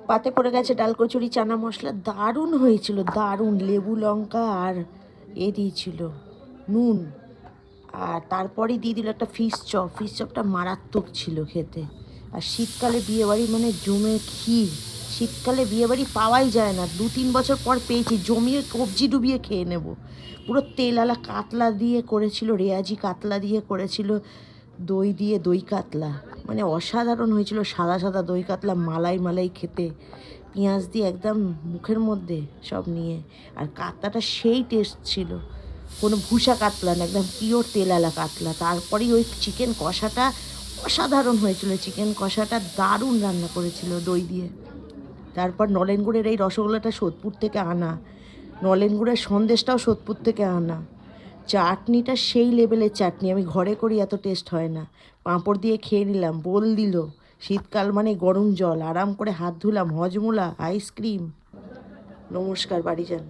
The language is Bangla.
পাতে পড়ে গেছে ডাল কচুরি চানা মশলা, দারুণ হয়েছিল, দারুণ। লেবু লঙ্কা আর দিয়েছিল নুন। আর তারপরেই দিয়ে দিল একটা ফিশ চপ। ফিশ চপটা মারাত্মক ছিল খেতে। আর শীতকালে বিয়েবাড়ি মানে জমে ক্ষীর। শীতকালে বিয়েবাড়ি পাওয়াই যায় না, 2-3 বছর পর পেয়েছি, জমিয়ে কবজি ডুবিয়ে খেয়ে নেব। পুরো তেলালা কাতলা দিয়ে করেছিল, রেয়াজি কাতলা দিয়ে করেছিল, দই দিয়ে, দই কাতলা, মানে অসাধারণ হয়েছিল। সাদা সাদা দই কাতলা, মালাই মালাই খেতে, পেঁয়াজ দিয়ে একদম মুখের মধ্যে সব নিয়ে। আর কাতলাটা সেই টেস্ট ছিল, কোনো ভুষা কাতলা না, একদম পিওর তেলালা কাতলা। তারপরেই ওই চিকেন কষাটা অসাধারণ হয়েছিল, চিকেন কষাটা দারুণ রান্না করেছিল দই দিয়ে। তারপর নলেনগুড়ের এই রসগোল্লাটা সোদপুর থেকে আনা, নলেনগুড়ের সন্দেশটাও সোদপুর থেকে আনা। চাটনিটা সেই লেভেলের চাটনি, আমি ঘরে করি এত টেস্ট হয় না। পাঁপড় দিয়ে খেয়ে নিলাম, বোল দিল। শীতকাল মানে গরম জল, আরাম করে হাত ধুলাম, হজমোলা, আইসক্রিম। নমস্কার, বাড়ি যান।